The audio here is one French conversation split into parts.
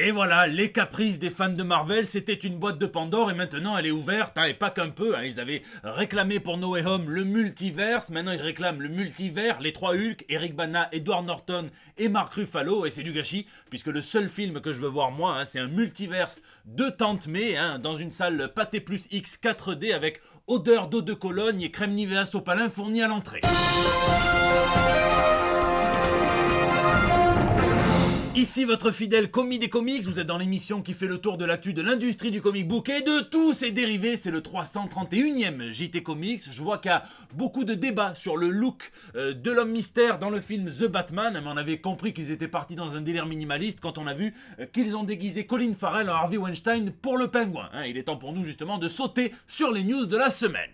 Et voilà, les caprices des fans de Marvel, c'était une boîte de Pandore et maintenant elle est ouverte, et pas qu'un peu. Ils avaient réclamé pour No Way Home le multiverse, maintenant ils réclament le multivers, les trois Hulk, Eric Bana, Edward Norton et Mark Ruffalo, et c'est du gâchis, puisque le seul film que je veux voir moi, c'est un multiverse de Tante May, dans une salle Pathé Plus X 4D avec odeur d'eau de Cologne et crème Nivea Sopalin fournie à l'entrée. Ici votre fidèle commis des comics, vous êtes dans l'émission qui fait le tour de l'actu de l'industrie du comic book et de tous ses dérivés, c'est le 331e JT Comics. Je vois qu'il y a beaucoup de débats sur le look de l'homme mystère dans le film The Batman, mais on avait compris qu'ils étaient partis dans un délire minimaliste quand on a vu qu'ils ont déguisé Colin Farrell en Harvey Weinstein pour le pingouin. Il est temps pour nous justement de sauter sur les news de la semaine.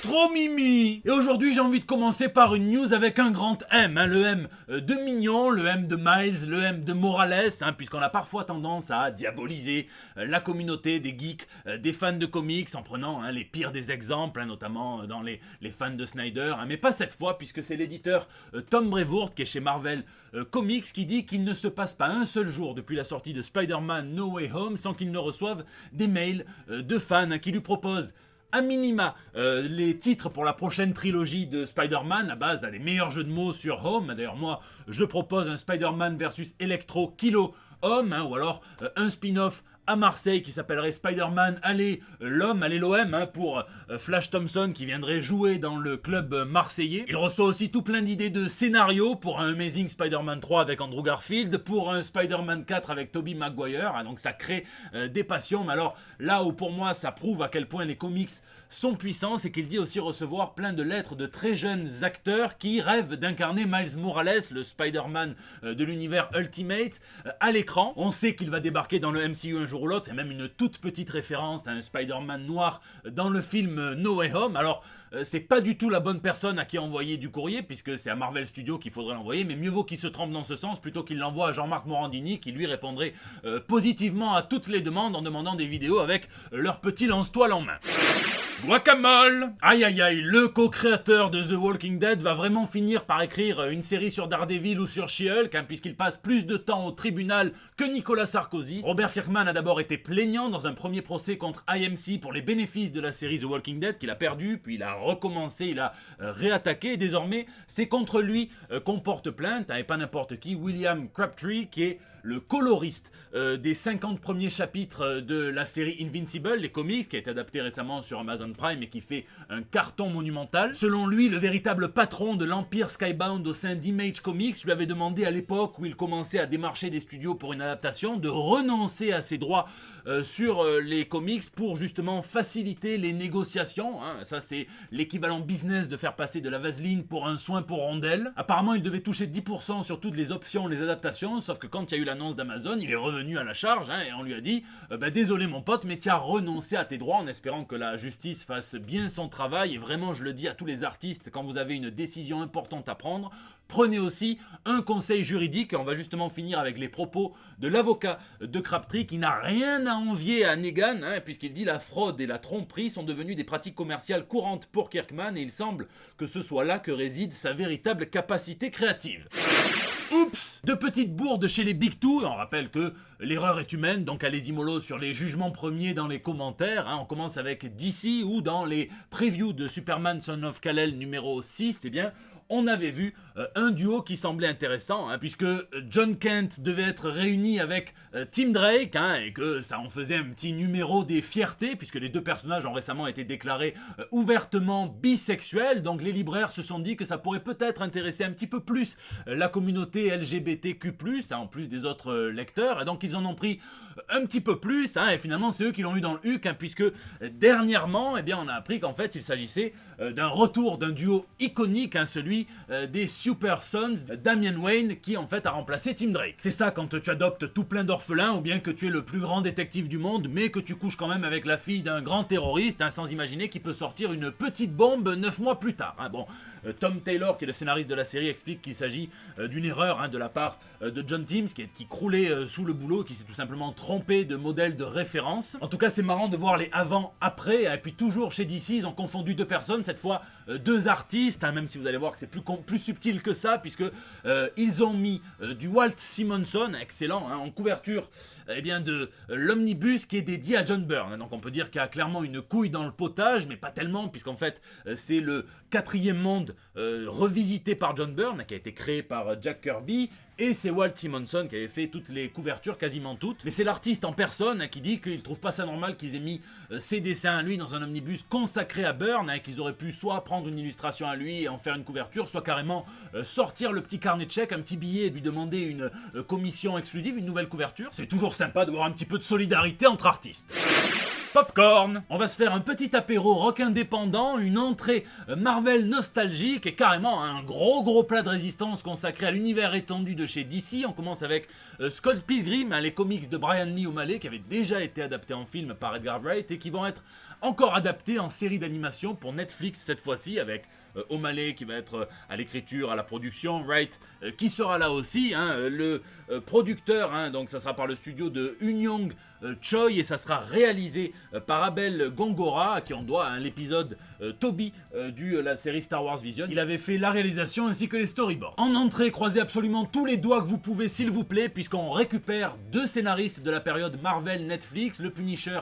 Trop mimi. Et aujourd'hui j'ai envie de commencer par une news avec un grand M, le M de Mignon, le M de Miles, le M de Morales, puisqu'on a parfois tendance à diaboliser la communauté des geeks, des fans de comics, en prenant les pires des exemples, notamment dans les fans de Snyder, mais pas cette fois, puisque c'est l'éditeur Tom Brevoort, qui est chez Marvel Comics, qui dit qu'il ne se passe pas un seul jour depuis la sortie de Spider-Man No Way Home sans qu'il ne reçoive des mails de fans qui lui proposent à minima les titres pour la prochaine trilogie de Spider-Man à base des meilleurs jeux de mots sur Home. D'ailleurs moi je propose un Spider-Man versus Electro Kilo Home, ou alors un spin-off à Marseille qui s'appellerait Spider-Man Allez l'homme, allez l'OM, pour Flash Thompson qui viendrait jouer dans le club marseillais. Il reçoit aussi tout plein d'idées de scénarios pour un Amazing Spider-Man 3 avec Andrew Garfield, pour un Spider-Man 4 avec Tobey Maguire, donc ça crée des passions. Mais alors là où pour moi ça prouve à quel point les comics sont puissants, c'est qu'il dit aussi recevoir plein de lettres de très jeunes acteurs qui rêvent d'incarner Miles Morales, le Spider-Man de l'univers Ultimate, à l'écran. On sait qu'il va débarquer dans le MCU un jour ou l'autre, et même une toute petite référence à un Spider-Man noir dans le film No Way Home. Alors c'est pas du tout la bonne personne à qui envoyer du courrier, puisque c'est à Marvel Studios qu'il faudrait l'envoyer, mais mieux vaut qu'il se trompe dans ce sens plutôt qu'il l'envoie à Jean-Marc Morandini, qui lui répondrait positivement à toutes les demandes en demandant des vidéos avec leur petit lance-toile en main. Guacamole. Aïe aïe aïe, le co-créateur de The Walking Dead va vraiment finir par écrire une série sur Daredevil ou sur She-Hulk, puisqu'il passe plus de temps au tribunal que Nicolas Sarkozy. Robert Kirkman a d'abord été plaignant dans un premier procès contre IMC pour les bénéfices de la série The Walking Dead qu'il a perdu, puis il a recommencé, il a réattaqué, et désormais c'est contre lui qu'on porte plainte, et pas n'importe qui, William Crabtree, qui est le coloriste des 50 premiers chapitres de la série Invincible, les comics, qui a été adapté récemment sur Amazon Prime et qui fait un carton monumental. Selon lui, le véritable patron de l'empire Skybound au sein d'Image Comics lui avait demandé à l'époque où il commençait à démarcher des studios pour une adaptation de renoncer à ses droits sur les comics pour justement faciliter les négociations. Ça c'est l'équivalent business de faire passer de la vaseline pour un soin pour rondelle. Apparemment il devait toucher 10% sur toutes les options, les adaptations, sauf que quand il y a eu l'annonce d'Amazon, il est revenu à la charge, et on lui a dit désolé mon pote, mais tu as renoncé à tes droits, en espérant que la justice fasse bien son travail. Et vraiment je le dis à tous les artistes, quand vous avez une décision importante à prendre, prenez aussi un conseil juridique. On va justement finir avec les propos de l'avocat de Crabtree qui n'a rien à envier à Negan, puisqu'il dit la fraude et la tromperie sont devenues des pratiques commerciales courantes pour Kirkman, et il semble que ce soit là que réside sa véritable capacité créative. Oups! De petites bourdes chez les Big Two. On rappelle que l'erreur est humaine, donc allez-y mollo sur les jugements premiers dans les commentaires. On commence avec DC, où dans les previews de Superman Son of Kal-El numéro 6, on avait vu un duo qui semblait intéressant, puisque John Kent devait être réuni avec Tim Drake, et que ça en faisait un petit numéro des fiertés, puisque les deux personnages ont récemment été déclarés ouvertement bisexuels. Donc les libraires se sont dit que ça pourrait peut-être intéresser un petit peu plus la communauté LGBTQ+, en plus des autres lecteurs, et donc ils en ont pris un petit peu plus, et finalement c'est eux qui l'ont eu dans le huc, puisque dernièrement on a appris qu'en fait il s'agissait d'un retour d'un duo iconique, celui des Super Sons, Damian Wayne, qui en fait a remplacé Tim Drake. C'est ça quand tu adoptes tout plein d'orphelins, ou bien que tu es le plus grand détective du monde, mais que tu couches quand même avec la fille d'un grand terroriste, sans imaginer qu'il peut sortir une petite bombe 9 mois plus tard. Tom Taylor, qui est le scénariste de la série, explique qu'il s'agit d'une erreur de la part de John Timms, qui croulait sous le boulot, qui s'est tout simplement trompé de modèle de référence. En tout cas, c'est marrant de voir les avant-après, et puis toujours chez DC, ils ont confondu deux personnes, cette fois deux artistes, même si vous allez voir que c'est c'est plus subtil que ça, puisque ils ont mis du Walt Simonson, excellent, hein, en couverture de l'omnibus qui est dédié à John Byrne. Donc on peut dire qu'il y a clairement une couille dans le potage, mais pas tellement, puisqu'en fait c'est le 4e monde revisité par John Byrne, qui a été créé par Jack Kirby, et c'est Walt Simonson qui avait fait toutes les couvertures, quasiment toutes. Mais c'est l'artiste en personne qui dit qu'il trouve pas ça normal qu'ils aient mis ses dessins à lui dans un omnibus consacré à Byrne, qu'ils auraient pu soit prendre une illustration à lui et en faire une couverture, soit carrément sortir le petit carnet de chèques, un petit billet et lui demander une commission exclusive, une nouvelle couverture. C'est toujours sympa de voir un petit peu de solidarité entre artistes. Popcorn. On va se faire un petit apéro rock indépendant, une entrée Marvel nostalgique et carrément un gros plat de résistance consacré à l'univers étendu de chez DC. On commence avec Scott Pilgrim, les comics de Brian Lee O'Malley qui avaient déjà été adaptés en film par Edgar Wright et qui vont être encore adaptés en série d'animation pour Netflix cette fois-ci, avec O'Malley qui va être à l'écriture, à la production, Wright qui sera là aussi, le producteur, donc ça sera par le studio de Eun-Young Choi et ça sera réalisé par Abel Gongora à qui on doit l'épisode Toby de la série Star Wars Vision. Il avait fait la réalisation ainsi que les storyboards. En entrée, croisez absolument tous les doigts que vous pouvez s'il vous plaît, puisqu'on récupère 2 scénaristes de la période Marvel Netflix, le Punisher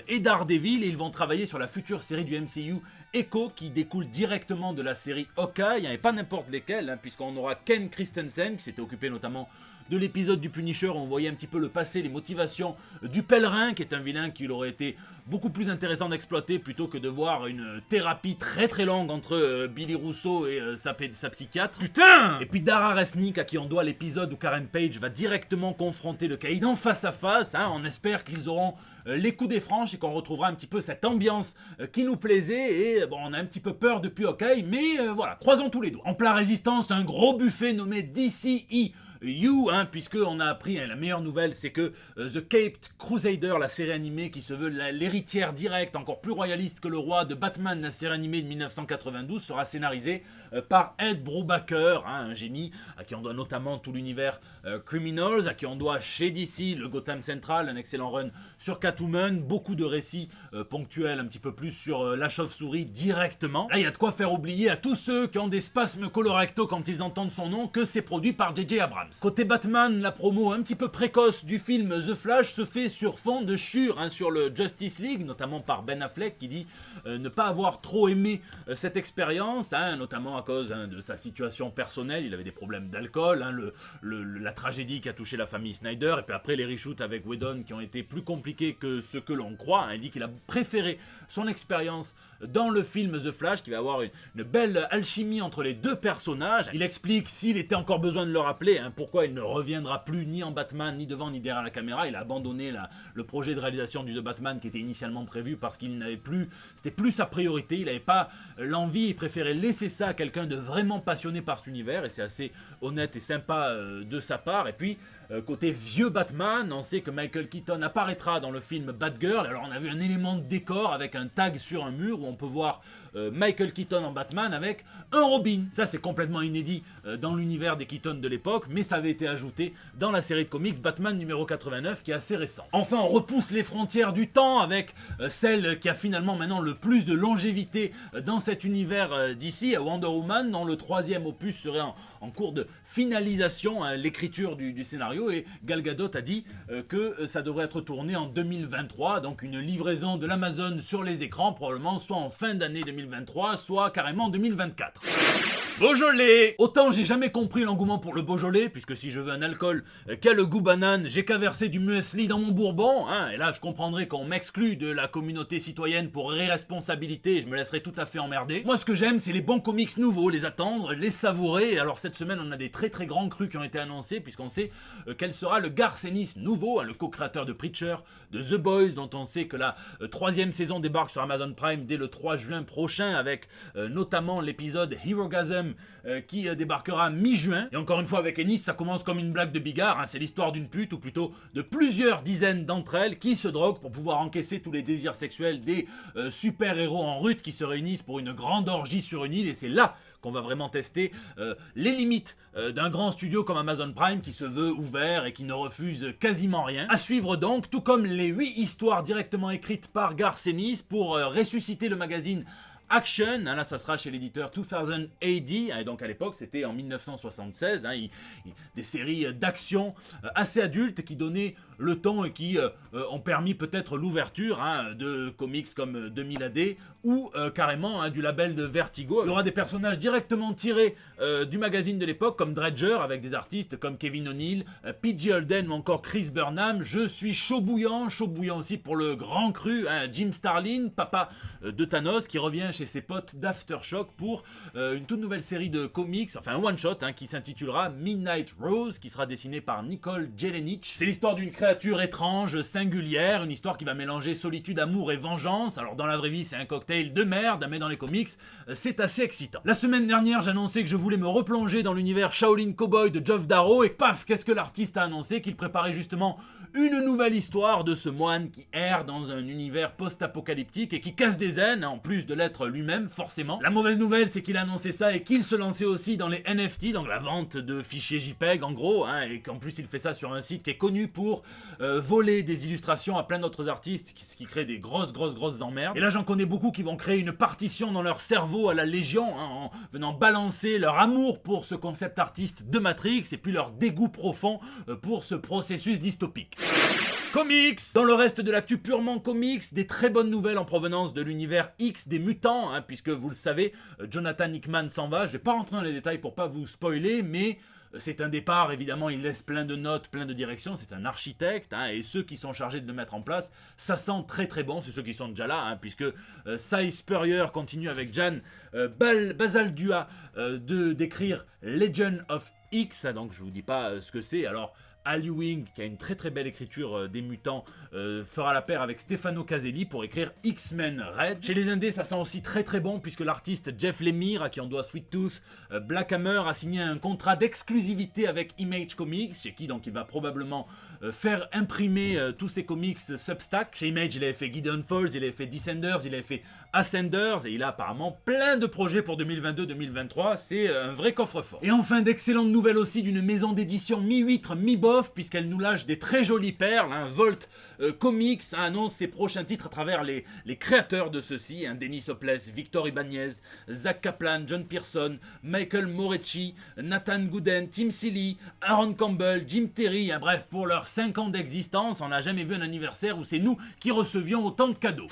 et Daredevil, et ils vont travailler sur la future série du MCU Echo qui découle directement de la série Hawkeye, et pas n'importe lesquels, puisqu'on aura Ken Christensen qui s'était occupé notamment de l'épisode du Punisher où on voyait un petit peu le passé, les motivations du pèlerin, qui est un vilain qu'il aurait été beaucoup plus intéressant d'exploiter plutôt que de voir une thérapie très longue entre Billy Russo et sa psychiatre. Putain! Et puis Dara Resnick, à qui on doit l'épisode où Karen Page va directement confronter le Caïd en face à face. On espère qu'ils auront les coups des franches et qu'on retrouvera un petit peu cette ambiance qui nous plaisait. Et bon, on a un petit peu peur depuis Hawkeye, mais voilà, croisons tous les doigts. En plat résistance, un gros buffet nommé DCE You, puisque on a appris, la meilleure nouvelle c'est que The Caped Crusader, la série animée qui se veut l'héritière directe, encore plus royaliste que le roi de Batman, la série animée de 1992, sera scénarisée par Ed Brubaker, un génie, à qui on doit notamment tout l'univers Criminals, à qui on doit chez DC le Gotham Central, un excellent run sur Catwoman, beaucoup de récits ponctuels un petit peu plus sur la chauve-souris directement. Là il y a de quoi faire oublier à tous ceux qui ont des spasmes colorectaux quand ils entendent son nom que c'est produit par J.J. Abrams. Côté Batman, la promo un petit peu précoce du film The Flash se fait sur fond de chure sur le Justice League, notamment par Ben Affleck qui dit ne pas avoir trop aimé cette expérience, notamment à cause de sa situation personnelle. Il avait des problèmes d'alcool, la tragédie qui a touché la famille Snyder, et puis après les reshoots avec Whedon qui ont été plus compliqués que ce que l'on croit. Il dit qu'il a préféré son expérience dans le film The Flash, qui va avoir une belle alchimie entre les deux personnages. Il explique, s'il était encore besoin de le rappeler, pourquoi il ne reviendra plus ni en Batman, ni devant, ni derrière la caméra. Il a abandonné le projet de réalisation du The Batman qui était initialement prévu parce qu'il n'avait plus, c'était plus sa priorité, il n'avait pas l'envie, il préférait laisser ça à quelqu'un de vraiment passionné par cet univers, et c'est assez honnête et sympa de sa part. Et puis côté vieux Batman, on sait que Michael Keaton apparaîtra dans le film Batgirl. Alors on a vu un élément de décor avec un tag sur un mur où on peut voir Michael Keaton en Batman avec un Robin. Ça c'est complètement inédit dans l'univers des Keaton de l'époque, mais ça avait été ajouté dans la série de comics Batman numéro 89 qui est assez récent. Enfin on repousse les frontières du temps avec celle qui a finalement maintenant le plus de longévité dans cet univers d'ici, Wonder Woman, dont le 3e opus serait en cours de finalisation, l'écriture du scénario, et Gal Gadot a dit que ça devrait être tourné en 2023, donc une livraison de l'Amazon sur les écrans probablement soit en fin d'année 2023, soit carrément 2024. Beaujolais! Autant j'ai jamais compris l'engouement pour le Beaujolais, puisque si je veux un alcool qui a le goût banane, j'ai qu'à verser du muesli dans mon bourbon, et là je comprendrais qu'on m'exclut de la communauté citoyenne pour irresponsabilité, et je me laisserai tout à fait emmerder. Moi ce que j'aime c'est les bons comics nouveaux, les attendre, les savourer. Alors cette semaine on a des très grands crus qui ont été annoncés, puisqu'on sait quel sera le Garth Ennis nouveau, le co-créateur de Preacher, de The Boys, dont on sait que la 3e saison débarque sur Amazon Prime dès le 3 juin prochain, avec notamment l'épisode Herogasm qui débarquera mi-juin. Et encore une fois avec Ennis, ça commence comme une blague de bigard, c'est l'histoire d'une pute, ou plutôt de plusieurs dizaines d'entre elles qui se droguent pour pouvoir encaisser tous les désirs sexuels des super-héros en rut qui se réunissent pour une grande orgie sur une île, et c'est là qu'on va vraiment tester les limites d'un grand studio comme Amazon Prime qui se veut ouvert et qui ne refuse quasiment rien. À suivre donc, tout comme les 8 histoires directement écrites par Garth Ennis pour ressusciter le magazine Action, hein, là ça sera chez l'éditeur 2000 AD, et donc à l'époque c'était en 1976, hein, des séries d'action assez adultes qui donnaient le ton et qui ont permis peut-être l'ouverture hein, de comics comme 2000 AD ou carrément hein, du label de Vertigo. Il y aura des personnages directement tirés du magazine de l'époque comme Dredger avec des artistes comme Kevin O'Neill, P.J. Holden ou encore Chris Burnham. Je suis chaud bouillant aussi pour le grand cru, hein, Jim Starlin, papa de Thanos, qui revient chez ses potes d'Aftershock pour une toute nouvelle série de comics, enfin un one-shot hein, qui s'intitulera Midnight Rose, qui sera dessiné par Nicole Jelenic. C'est l'histoire d'une créature étrange, singulière, une histoire qui va mélanger solitude, amour et vengeance. Alors dans la vraie vie c'est un cocktail de merde, mais dans les comics c'est assez excitant. La semaine dernière j'annonçais que je voulais me replonger dans l'univers Shaolin Cowboy de Geoff Darrow, et paf, qu'est-ce que l'artiste a annoncé? Qu'il préparait justement une nouvelle histoire de ce moine qui erre dans un univers post-apocalyptique et qui casse des aines, en plus de l'être lui-même, forcément. La mauvaise nouvelle, c'est qu'il a annoncé ça et qu'il se lançait aussi dans les NFT, donc la vente de fichiers JPEG en gros, hein, et qu'en plus il fait ça sur un site qui est connu pour voler des illustrations à plein d'autres artistes, ce qui crée des grosses emmerdes. Et là j'en connais beaucoup qui vont créer une partition dans leur cerveau à la Légion, hein, en venant balancer leur amour pour ce concept artiste de Matrix et puis leur dégoût profond pour ce processus dystopique. Comics! Dans le reste de l'actu purement comics, des très bonnes nouvelles en provenance de l'univers X des mutants, hein, puisque vous le savez, Jonathan Hickman s'en va. Je vais pas rentrer dans les détails pour pas vous spoiler, mais c'est un départ, évidemment, il laisse plein de notes, plein de directions, c'est un architecte, hein, et ceux qui sont chargés de le mettre en place, ça sent très bon, c'est ceux qui sont déjà là, hein, puisque Cy Spurrier continue avec Jan Bazaldua d'écrire Legend of X, donc je vous dis pas ce que c'est, alors Al Ewing, qui a une très belle écriture des mutants, fera la paire avec Stefano Caselli pour écrire X-Men Red. Chez les indés, ça sent aussi très bon, puisque l'artiste Jeff Lemire, à qui on doit Sweet Tooth, Black Hammer, a signé un contrat d'exclusivité avec Image Comics, chez qui donc il va probablement faire imprimer tous ses comics Substack. Chez Image, il avait fait Gideon Falls, il avait fait Descenders, il avait fait Ascenders, et il a apparemment plein de projets pour 2022-2023, c'est un vrai coffre-fort. Et enfin, d'excellentes nouvelles aussi d'une maison d'édition mi-huître, mi-bof, puisqu'elle nous lâche des très jolies perles, hein. Volt Comics annonce ses prochains titres à travers les créateurs de ceux-ci, hein, Denis Hopeless, Victor Ibanez, Zach Kaplan, John Pearson, Michael Morecci, Nathan Gooden, Tim Seeley, Aaron Campbell, Jim Terry, hein, bref, pour leurs 5 ans d'existence, on n'a jamais vu un anniversaire où c'est nous qui recevions autant de cadeaux.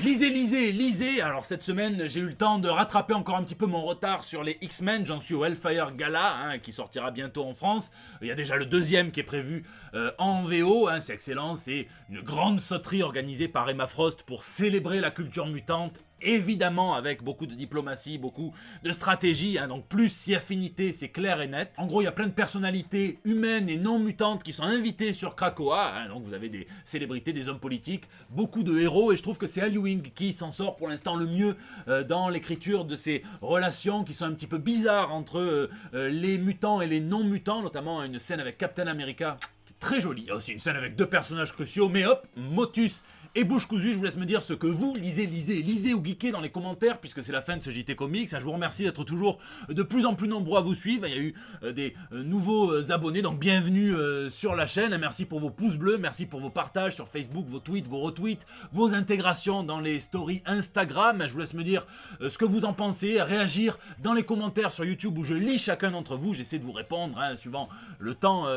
Lisez. Alors cette semaine, j'ai eu le temps de rattraper encore un petit peu mon retard sur les X-Men. J'en suis au Hellfire Gala, hein, qui sortira bientôt en France. Il y a déjà le deuxième qui est prévu en VO. Hein, c'est excellent. C'est une grande sauterie organisée par Emma Frost pour célébrer la culture mutante. Évidemment avec beaucoup de diplomatie, beaucoup de stratégie, hein, donc plus si affinité, c'est clair et net. En gros, il y a plein de personnalités humaines et non mutantes qui sont invitées sur Krakoa, hein, donc vous avez des célébrités, des hommes politiques, beaucoup de héros, et je trouve que c'est Al Ewing qui s'en sort pour l'instant le mieux dans l'écriture de ces relations qui sont un petit peu bizarres entre les mutants et les non mutants, notamment une scène avec Captain America qui est très jolie. Il y a aussi une scène avec deux personnages cruciaux, mais hop, Motus et bouche cousue, je vous laisse me dire ce que vous lisez ou geekez dans les commentaires, puisque c'est la fin de ce JT Comics. Je vous remercie d'être toujours de plus en plus nombreux à vous suivre. Il y a eu des nouveaux abonnés, donc bienvenue sur la chaîne. Merci pour vos pouces bleus, merci pour vos partages sur Facebook, vos tweets, vos retweets, vos intégrations dans les stories Instagram. Je vous laisse me dire ce que vous en pensez, réagir dans les commentaires sur YouTube où je lis chacun d'entre vous. J'essaie de vous répondre, hein, suivant le temps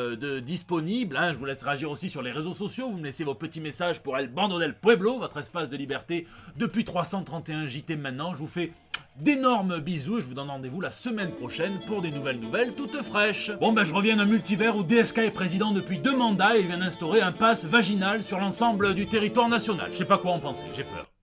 disponible. Hein. Je vous laisse réagir aussi sur les réseaux sociaux. Vous me laissez vos petits messages pour El Bando del Pueblo, votre espace de liberté depuis 331 JT maintenant. Je vous fais d'énormes bisous et je vous donne rendez-vous la semaine prochaine pour des nouvelles toutes fraîches. Bon je reviens d'un multivers où DSK est président depuis 2 mandats et il vient d'instaurer un pass vaginal sur l'ensemble du territoire national. Je sais pas quoi en penser, j'ai peur.